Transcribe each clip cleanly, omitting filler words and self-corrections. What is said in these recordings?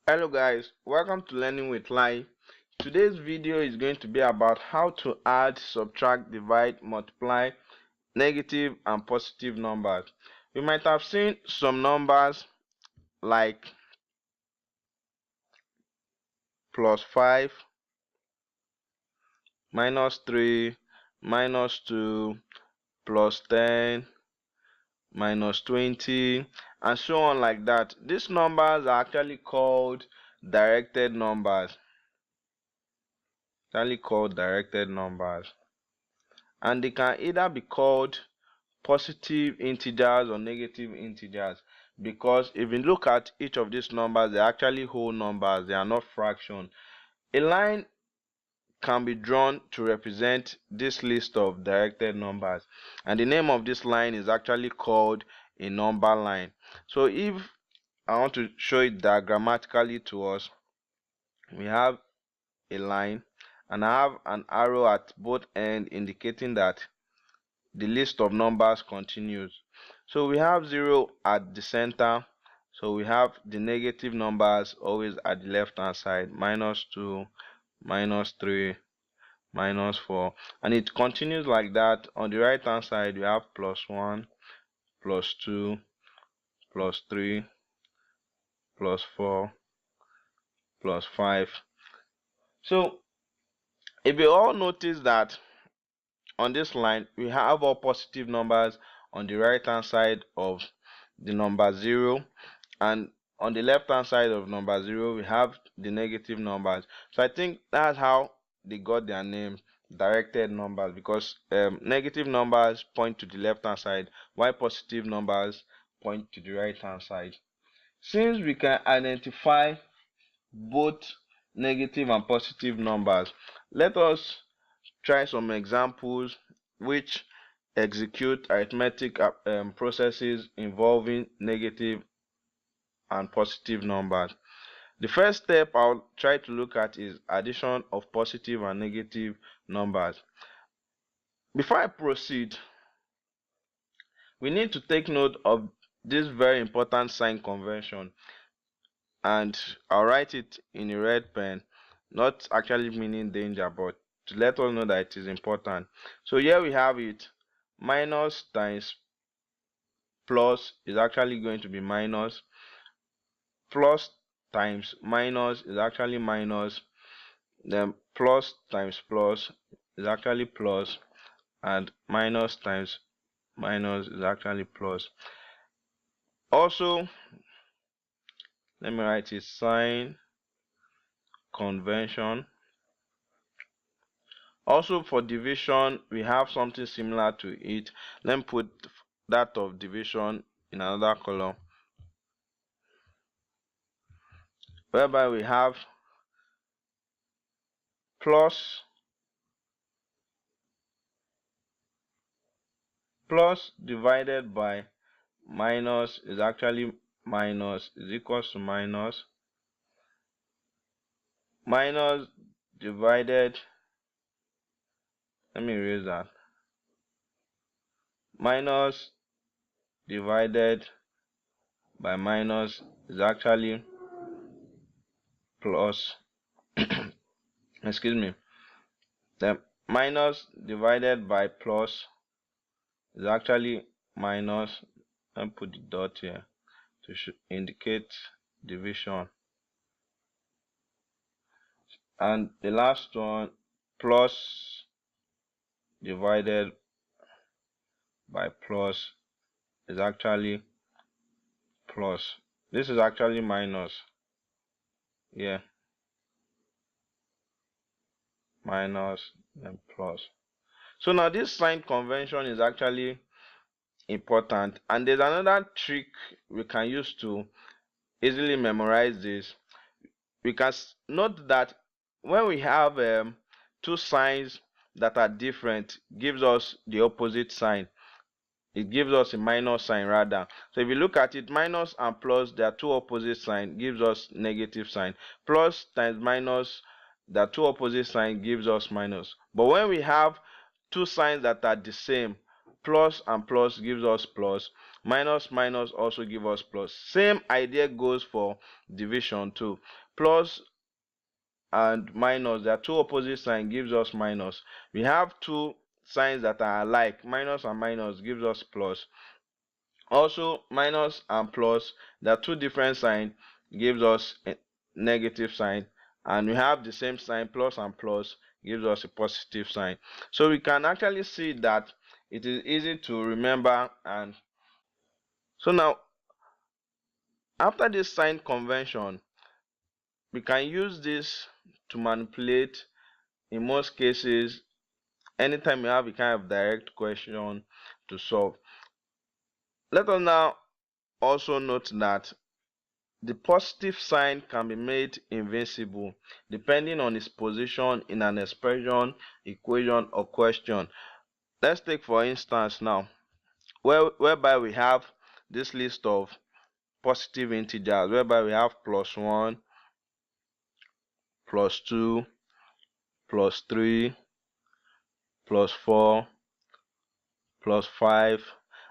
Hello guys, welcome to Learning with Lai. Today's video is going to be about how to add, subtract, divide, multiply negative and positive numbers. You might have seen some numbers like +5, -3, -2, +10, -20, and so on like that. These numbers are actually called directed numbers. And they can either be called positive integers or negative integers, because if you look at each of these numbers, they're actually whole numbers, they are not fractions. A line can be drawn to represent this list of directed numbers, and the name of this line is actually called a number line. So if I want to show it diagrammatically to us, we have a line and I have an arrow at both ends indicating that the list of numbers continues. So we have 0 at the center, so we have the negative numbers always at the left hand side, -2, -3, -4, and it continues like that. On the right hand side we have +1, +2, +3, +4, +5. So if you all notice that on this line we have all positive numbers on the right hand side of the number 0, and on the left hand side of number 0 we have the negative numbers. So I think that's how they got their name, directed numbers, because negative numbers point to the left hand side while positive numbers point to the right hand side. Since we can identify both negative and positive numbers, let us try some examples which execute arithmetic processes involving negative and positive numbers. The first step I'll try to look at is addition of positive and negative numbers. Before I proceed, we need to take note of this very important sign convention, and I'll write it in a red pen, not actually meaning danger, but to let us know that it is important. So here we have it. Minus times plus is actually going to be minus. Plus times minus is actually minus. Then plus times plus is actually plus, and minus times minus is actually plus. Also, let me write it, sign convention. Also for division we have something similar to it. Let me put that of division in another column, whereby we have plus divided by minus is actually minus, is equals to minus. Minus divided, let me erase that, minus divided by minus is actually plus. Excuse me. Then minus divided by plus is actually minus, and put the dot here to indicate division. And the last one, plus divided by plus is actually plus. This is actually minus. Yeah. Minus and plus. So now this sign convention is actually important, and there's another trick we can use to easily memorize this. We can note that when we have two signs that are different, gives us the opposite sign. It gives us a minus sign rather. So if you look at it, minus and plus, they are two opposite signs, gives us negative sign. Plus times minus, they are two opposite signs, gives us minus. But when we have two signs that are the same, plus and plus gives us plus. Minus minus also give us plus. Same idea goes for division too. Plus and minus, there are two opposite signs, gives us minus. We have two signs that are alike, minus and minus gives us plus. Also minus and plus, there are two different signs, gives us a negative sign. And we have the same sign, plus and plus gives us a positive sign. So we can actually see that it is easy to remember. And so now, after this sign convention, we can use this to manipulate in most cases anytime you have a kind of direct question to solve. Let us now also note that the positive sign can be made invincible depending on its position in an expression, equation, or question. Let's take for instance now, whereby we have this list of positive integers, whereby we have plus 1, plus 2, plus 3, plus 4, plus 5,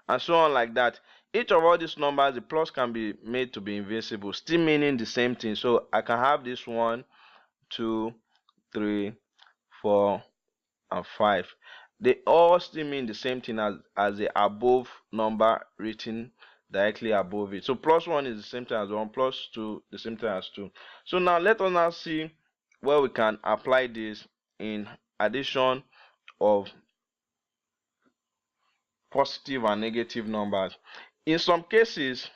and so on like that. Each of all these numbers, the plus can be made to be invincible, still meaning the same thing. So I can have this 1, 2, 3, 4, and 5. They all still mean the same thing as the above number written directly above it. So plus 1 is the same thing as 1, plus 2 the same thing as 2. So now let us now see where we can apply this in addition of positive and negative numbers. In some cases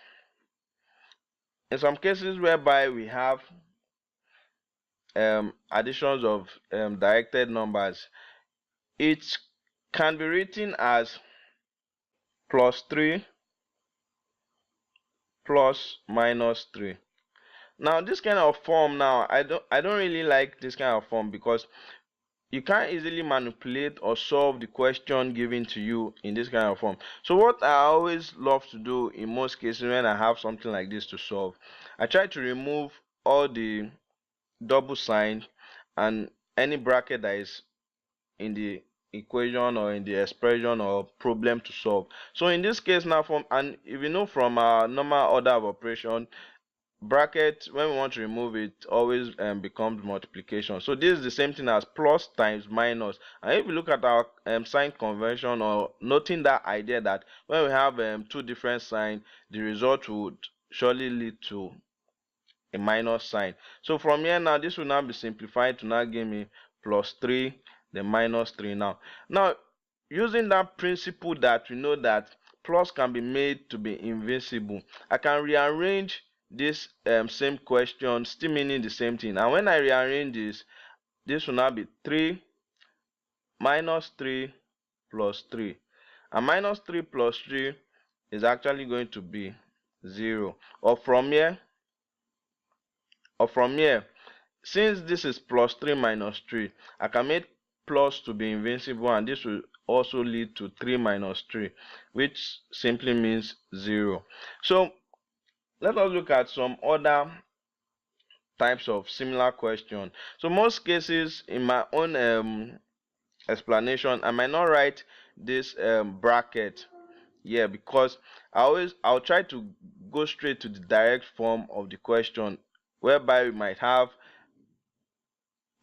whereby we have additions of directed numbers, it can be written as plus 3 plus minus 3. Now this kind of form, now I don't really like this kind of form, because you can't easily manipulate or solve the question given to you in this kind of form. So what I always love to do in most cases when I have something like this to solve, I try to remove all the double sign and any bracket that is in the equation or in the expression or problem to solve. So in this case now, and if you know from our normal order of operation, bracket, when we want to remove it, always becomes multiplication. So this is the same thing as plus times minus. And if you look at our sign convention, or noting that idea that when we have two different signs, the result would surely lead to a minus sign. So from here now, this will now be simplified to now give me plus 3, then minus 3 now. Now, using that principle that we know that plus can be made to be invincible, I can rearrange this same question, still meaning the same thing. And when I rearrange this will now be 3 minus 3 plus 3. And minus 3 plus 3 is actually going to be 0. Or from here, since this is plus 3 minus 3, I can make plus to be invincible, and this will also lead to 3 minus 3, which simply means 0. So let us look at some other types of similar question. So most cases in my own explanation, I might not write this bracket here, because I'll try to go straight to the direct form of the question, whereby we might have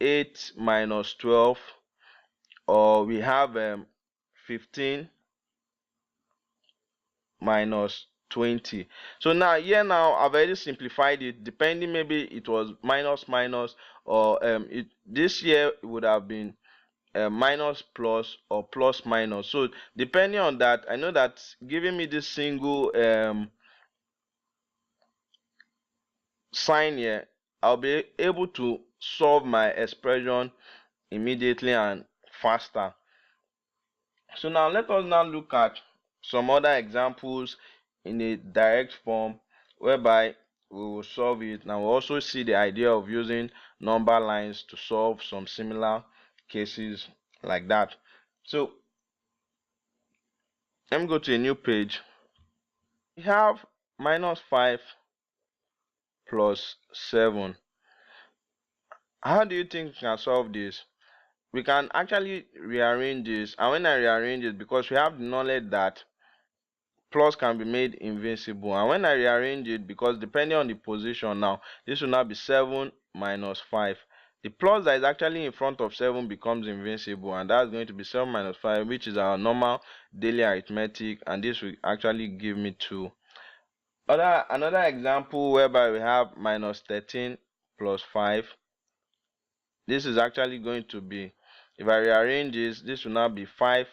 8 minus 12, or we have 15 minus 20. So now here, now I've already simplified it, depending, maybe it was minus minus, or this year it would have been minus plus, or plus minus. So depending on that, I know that giving me this single sign here, I'll be able to solve my expression immediately and faster. So now let us now look at some other examples in a direct form, whereby we will solve it. Now we'll also see the idea of using number lines to solve some similar cases like that. So let me go to a new page. We have minus 5 plus 7. How do you think we can solve this? We can actually rearrange this, and when I rearrange it, because we have the knowledge that plus can be made invincible. And when I rearrange it, because depending on the position now, this will now be 7 minus 5. The plus that is actually in front of 7 becomes invincible, and that's going to be 7 minus 5, which is our normal daily arithmetic, and this will actually give me 2. Another example whereby we have minus 13 plus 5. This is actually going to be, if I rearrange this will now be 5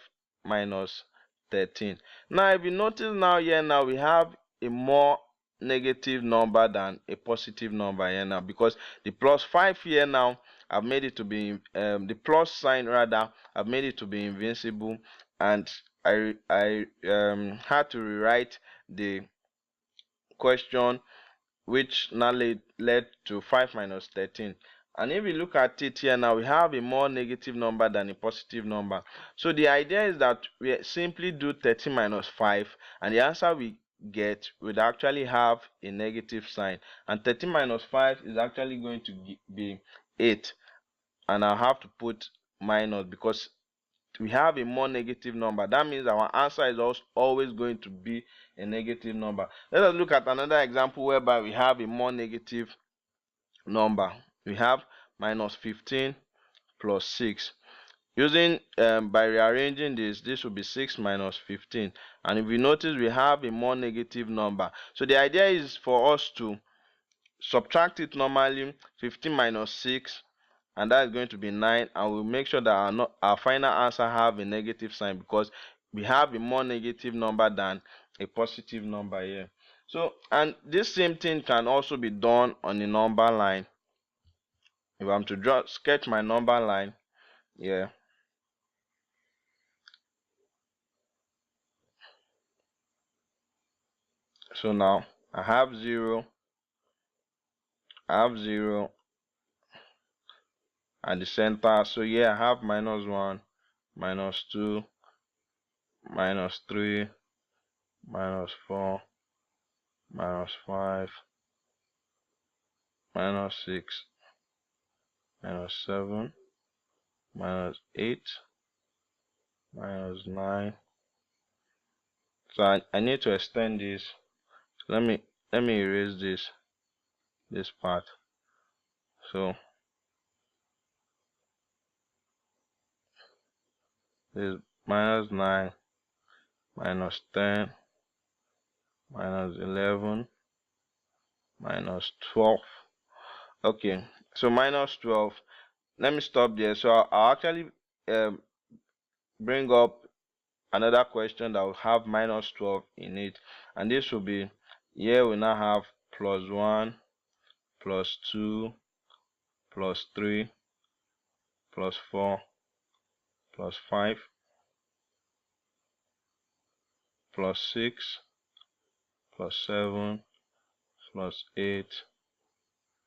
minus 13. Now if you notice now here, now we have a more negative number than a positive number here now, because the plus 5 here now I've made it to be the plus sign rather, I've made it to be invincible, and I had to rewrite the question, which now led to 5 minus 13. And if we look at it here now, we have a more negative number than a positive number. So the idea is that we simply do 13 minus 5, and the answer we get would actually have a negative sign. And 13 minus 5 is actually going to be 8. And I'll have to put minus because we have a more negative number. That means our answer is also always going to be a negative number. Let us look at another example whereby we have a more negative number. We have minus 15 plus 6. Using by rearranging this will be 6 minus 15. And if you notice, we have a more negative number. So the idea is for us to subtract it normally. 15 minus 6, and that is going to be 9, and we'll make sure that our final answer have a negative sign, because we have a more negative number than a positive number here. So, and this same thing can also be done on the number line. If I'm to sketch my number line here, so now I have 0 at the center. So here I have minus 1, minus 2, minus 3, minus 4, minus 5, minus 6, minus 7, minus 8, minus 9. So I need to extend this. So let me erase this part. So this is minus 9, minus 10, minus 11, minus 12. Okay, so minus 12. Let me stop there. So I'll actually bring up another question that will have minus 12 in it, and this will be, here we now have plus 1, plus 2, plus 3, plus 4, plus 5, plus 6, plus 7, plus 8,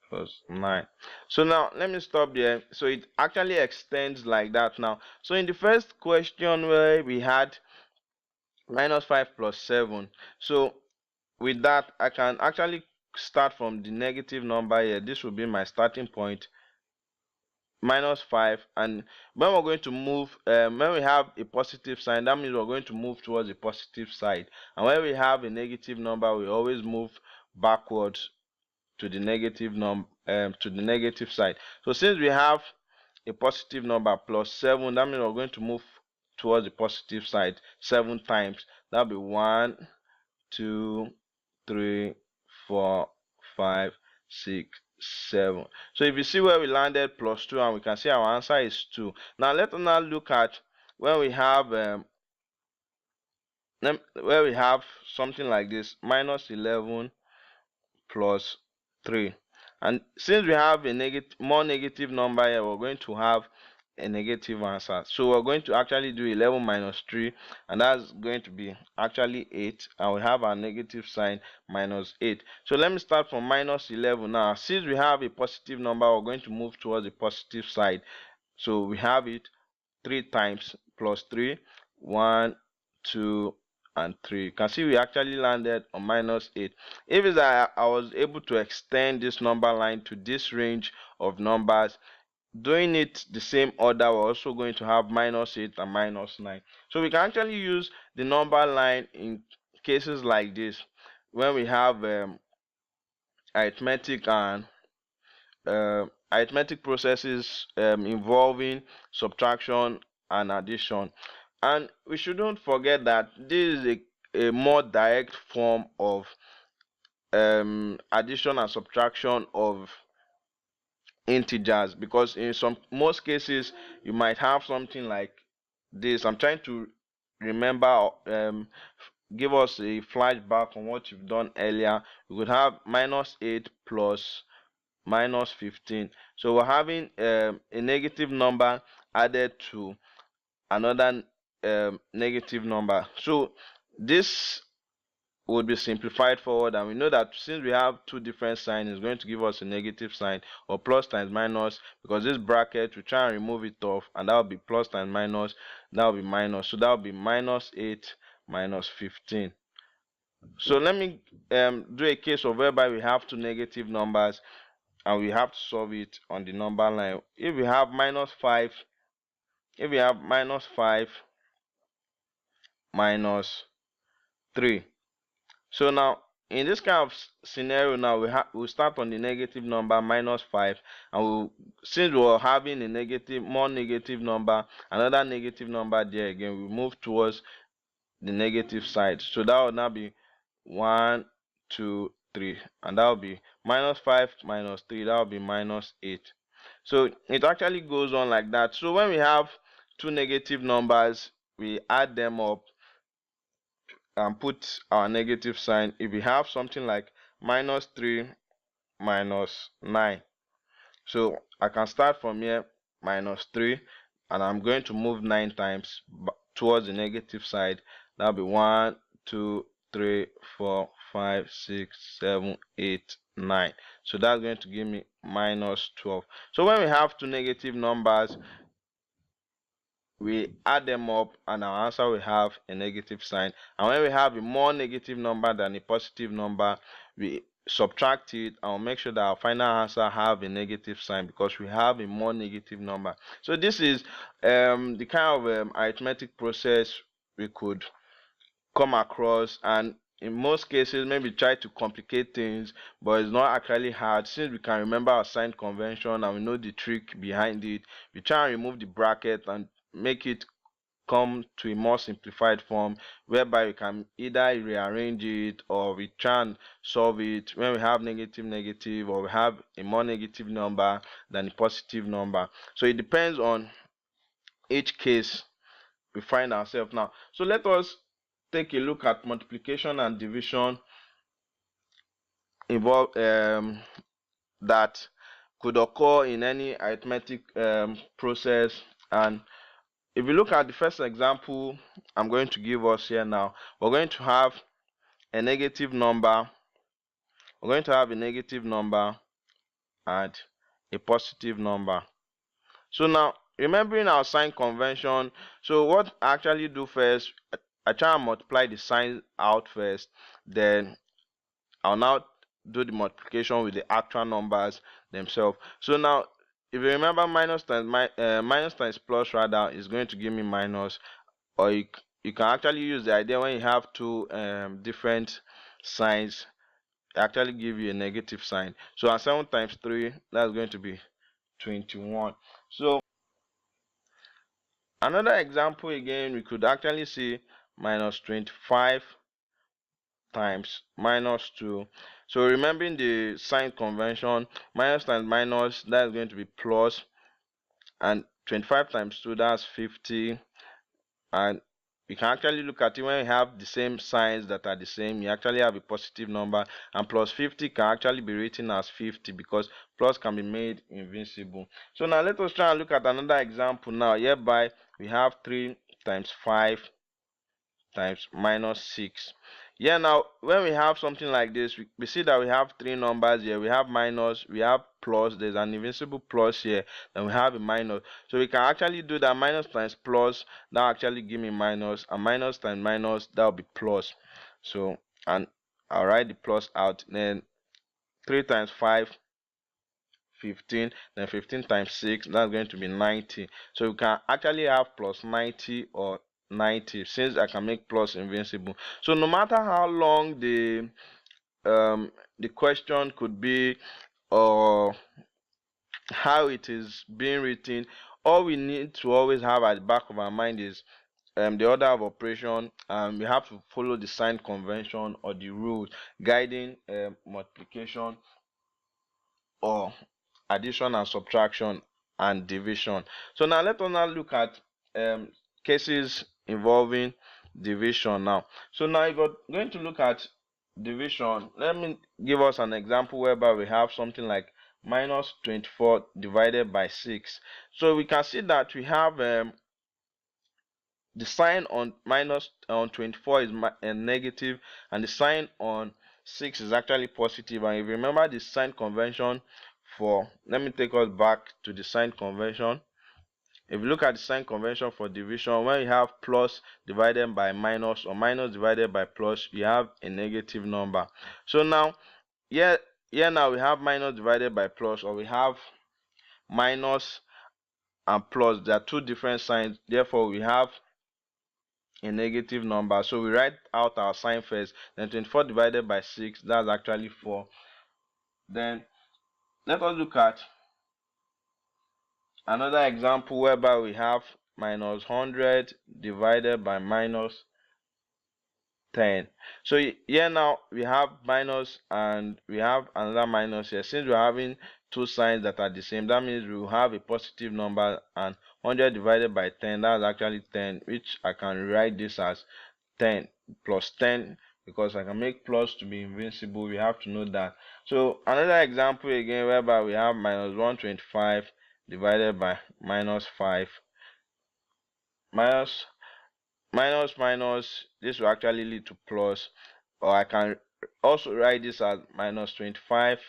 plus 9. So now let me stop there. So it actually extends like that now. So in the first question where we had minus 5 plus 7, so with that I can actually start from the negative number here. This will be my starting point, minus 5, and when we're going to move, when we have a positive sign, that means we're going to move towards the positive side, and when we have a negative number, we always move backwards to the negative side. So since we have a positive number plus 7, that means we're going to move towards the positive side 7 times. That'll be 1, 2, 3, 4, 5, 6, 7. So if you see where we landed, plus 2, and we can see our answer is 2. Now let us now look at when we have something like this, minus 11 plus 3. And since we have a more negative number here, we're going to have a negative answer. So we're going to actually do 11 minus 3, and that's going to be actually 8, and we have our negative sign, minus 8. So let me start from minus 11 now. Since we have a positive number, we're going to move towards the positive side. So we have it 3 times, plus 3, 1, 2, and 3. You can see we actually landed on minus 8. If it's that I was able to extend this number line to this range of numbers, doing it the same order, we're also going to have minus 8 and minus 9. So we can actually use the number line in cases like this, when we have arithmetic and arithmetic processes involving subtraction and addition. And we shouldn't forget that this is a more direct form of addition and subtraction of integers, because in most cases you might have something like this. I'm trying to remember, give us a flashback on what you've done earlier. We could have -8 plus -15. So we're having a negative number added to another negative number. So this would be simplified forward, and we know that since we have two different signs, it's going to give us a negative sign, or plus times minus, because this bracket we try and remove it off, and that will be plus times minus, that will be minus. So that will be -8 minus 15. So let me do a case of whereby we have two negative numbers and we have to solve it on the number line. If we have -5, if we have -5 minus 3. So now in this kind of scenario, now we'll start on the negative number -5, and since we're having a more negative number, another negative number there again, we move towards the negative side. So that will now be 1, 2, 3, and that will be -5 minus 3, that will be -8. So it actually goes on like that. So when we have two negative numbers, we add them up and put our negative sign. If we have something like -3 minus 9, so I can start from here, -3, and I'm going to move 9 times towards the negative side. That'll be 1, 2, 3, 4, 5, 6, 7, 8, 9. So that's going to give me -12. So when we have two negative numbers, we add them up and our answer will have a negative sign. And when we have a more negative number than a positive number, we subtract it and we'll make sure that our final answer have a negative sign, because we have a more negative number. So this is the kind of arithmetic process we could come across, and in most cases maybe try to complicate things, but it's not actually hard. Since we can remember our sign convention and we know the trick behind it, we try and remove the bracket and make it come to a more simplified form, whereby we can either rearrange it or we try and solve it when we have negative, or we have a more negative number than a positive number. So it depends on each case we find ourselves now. So let us take a look at multiplication and division that could occur in any arithmetic process. And if you look at the first example I'm going to give us here now, we're going to have a negative number. We're going to have a negative number and a positive number. So now, remembering our sign convention, so what I actually do first, I try and multiply the signs out first, then I'll now do the multiplication with the actual numbers themselves. So now, if you remember, minus times plus rather is going to give me minus, or you can actually use the idea when you have two different signs, actually give you a negative sign. So 7 times 3, that's going to be 21. So another example again, we could actually see -25 times -2. So remembering the sign convention, minus times minus, that's going to be plus, and 25 times 2, that's 50. And you can actually look at it when you have the same signs that are the same, you actually have a positive number, and plus 50 can actually be written as 50 because plus can be made invincible. So now let us try and look at another example now, hereby we have 3 times 5 times -6. Yeah, now when we have something like this, we see that we have three numbers here. We have minus, we have plus, there's an invincible plus here, then we have a minus. So we can actually do that. Minus times plus, that actually give me minus, and minus times minus, that will be plus. So, and I'll write the plus out. Then 3 times 5, 15, then 15 times 6, that's going to be 90. So we can actually have plus 90 or 90, since I can make plus invincible. So no matter how long the question could be, or how it is being written, all we need to always have at the back of our mind is the order of operation. We have to follow the sign convention or the rules guiding multiplication or addition and subtraction and division. So now let us now look at cases involving division now. So now if we're going to look at division, let me give us an example whereby we have something like minus 24 divided by 6. So we can see that we have the sign on minus on 24 is negative, and the sign on 6 is actually positive. And if you remember the sign convention for, let me take us back to the sign convention. If you look at the sign convention for division, when you have plus divided by minus or minus divided by plus, you have a negative number. So now here now we have minus divided by plus, or we have minus and plus. There are two different signs, therefore we have a negative number. So we write out our sign first. Then 24 divided by 6, that's actually 4. Then let us look at another example whereby we have minus 100 divided by minus 10. So here now we have minus and we have another minus here. Since we're having two signs that are the same, that means we will have a positive number, and 100 divided by 10, that's actually 10, which I can write this as 10 plus 10, because I can make plus to be invincible. We have to know that. So another example again whereby we have minus 125 divided by minus 5. Minus, this will actually lead to plus, or I can also write this as minus 25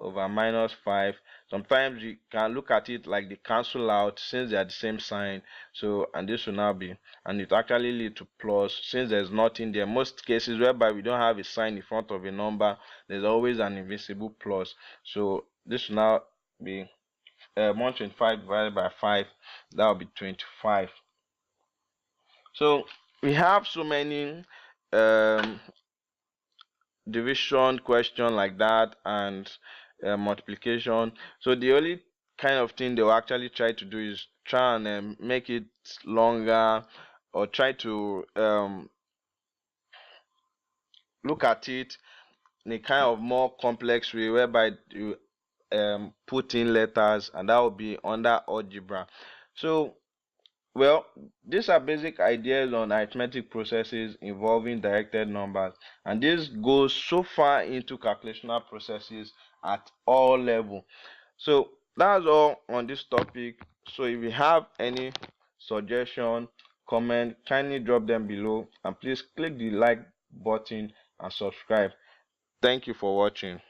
over minus 5. Sometimes you can look at it like they cancel out since they are the same sign. So, and this will now be, and it actually lead to plus since there's nothing there. Most cases whereby we don't have a sign in front of a number, there's always an invisible plus. So this will now be 125 divided by 5, that will be 25. So we have so many division question like that, and multiplication. So the only kind of thing they'll actually try to do is try and make it longer, or try to look at it in a kind of more complex way, whereby you put in letters, and that will be under algebra. So well, these are basic ideas on arithmetic processes involving directed numbers, and this goes so far into calculational processes at all levels. So that's all on this topic. So if you have any suggestion, comment, kindly drop them below, and please click the like button and subscribe. Thank you for watching.